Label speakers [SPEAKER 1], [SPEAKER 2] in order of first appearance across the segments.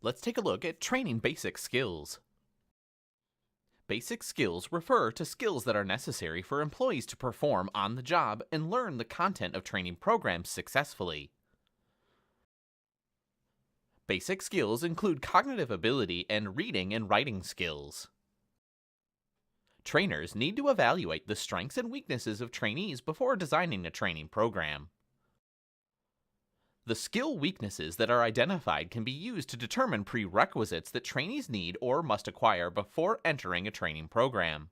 [SPEAKER 1] Let's take a look at training basic skills. Basic skills refer to skills that are necessary for employees to perform on the job and learn the content of training programs successfully. Basic skills include cognitive ability and reading and writing skills. Trainers need to evaluate the strengths and weaknesses of trainees before designing a training program. The skill weaknesses that are identified can be used to determine prerequisites that trainees need or must acquire before entering a training program.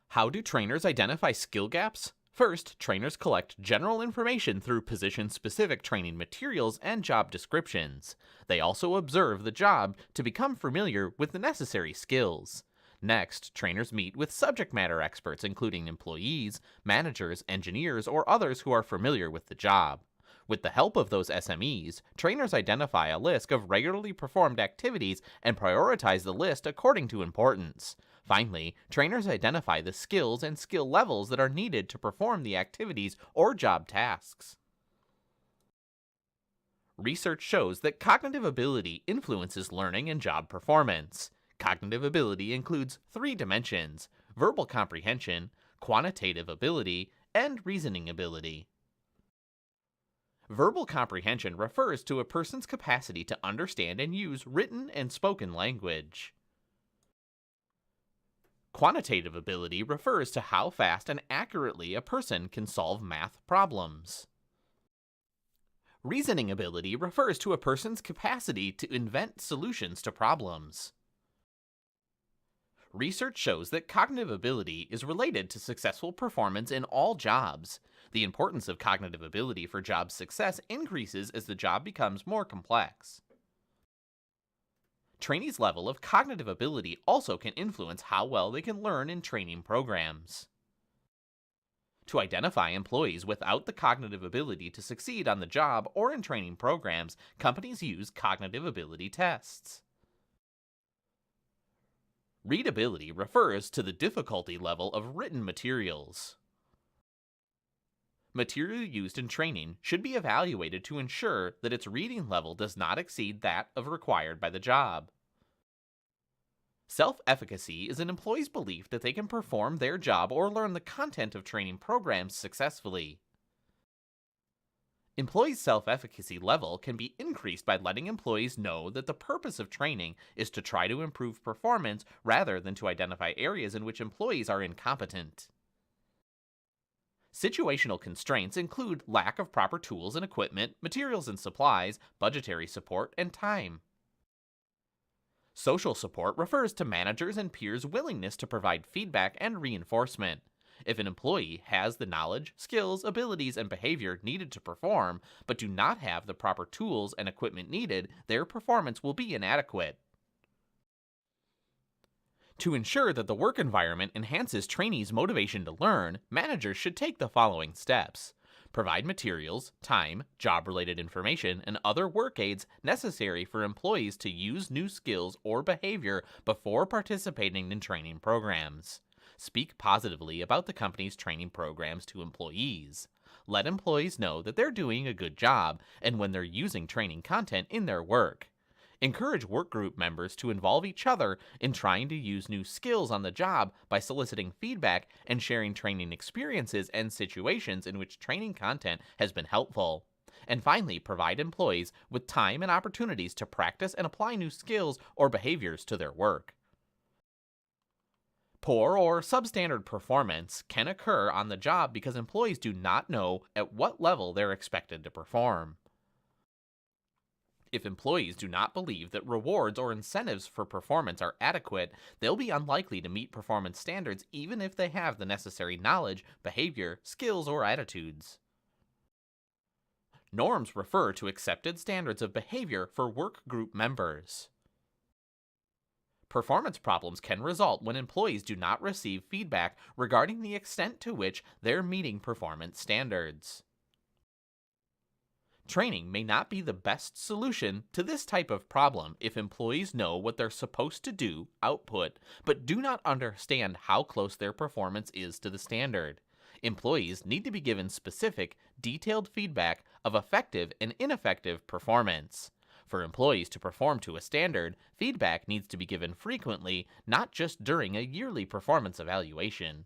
[SPEAKER 1] How do trainers identify skill gaps? First, trainers collect general information through position-specific training materials and job descriptions. They also observe the job to become familiar with the necessary skills. Next, trainers meet with subject matter experts, including employees, managers, engineers, or others who are familiar with the job. With the help of those SMEs, trainers identify a list of regularly performed activities and prioritize the list according to importance. Finally, trainers identify the skills and skill levels that are needed to perform the activities or job tasks. Research shows that cognitive ability influences learning and job performance. Cognitive ability includes 3 dimensions: verbal comprehension, quantitative ability, and reasoning ability. Verbal comprehension refers to a person's capacity to understand and use written and spoken language. Quantitative ability refers to how fast and accurately a person can solve math problems. Reasoning ability refers to a person's capacity to invent solutions to problems. Research shows that cognitive ability is related to successful performance in all jobs. The importance of cognitive ability for job success increases as the job becomes more complex. Trainees' level of cognitive ability also can influence how well they can learn in training programs. To identify employees without the cognitive ability to succeed on the job or in training programs, companies use cognitive ability tests. Readability refers to the difficulty level of written materials. Material used in training should be evaluated to ensure that its reading level does not exceed that of required by the job. Self-efficacy is an employee's belief that they can perform their job or learn the content of training programs successfully. Employees' self-efficacy level can be increased by letting employees know that the purpose of training is to try to improve performance rather than to identify areas in which employees are incompetent. Situational constraints include lack of proper tools and equipment, materials and supplies, budgetary support, and time. Social support refers to managers' and peers' willingness to provide feedback and reinforcement. If an employee has the knowledge, skills, abilities, and behavior needed to perform, but do not have the proper tools and equipment needed, their performance will be inadequate. To ensure that the work environment enhances trainees' motivation to learn, managers should take the following steps. Provide materials, time, job-related information, and other work aids necessary for employees to use new skills or behavior before participating in training programs. Speak positively about the company's training programs to employees. Let employees know that they're doing a good job and when they're using training content in their work. Encourage workgroup members to involve each other in trying to use new skills on the job by soliciting feedback and sharing training experiences and situations in which training content has been helpful. And finally, provide employees with time and opportunities to practice and apply new skills or behaviors to their work. Poor or substandard performance can occur on the job because employees do not know at what level they're expected to perform. If employees do not believe that rewards or incentives for performance are adequate, they'll be unlikely to meet performance standards even if they have the necessary knowledge, behavior, skills, or attitudes. Norms refer to accepted standards of behavior for work group members. Performance problems can result when employees do not receive feedback regarding the extent to which they're meeting performance standards. Training may not be the best solution to this type of problem if employees know what they're supposed to do, output, but do not understand how close their performance is to the standard. Employees need to be given specific, detailed feedback of effective and ineffective performance. For employees to perform to a standard, feedback needs to be given frequently, not just during a yearly performance evaluation.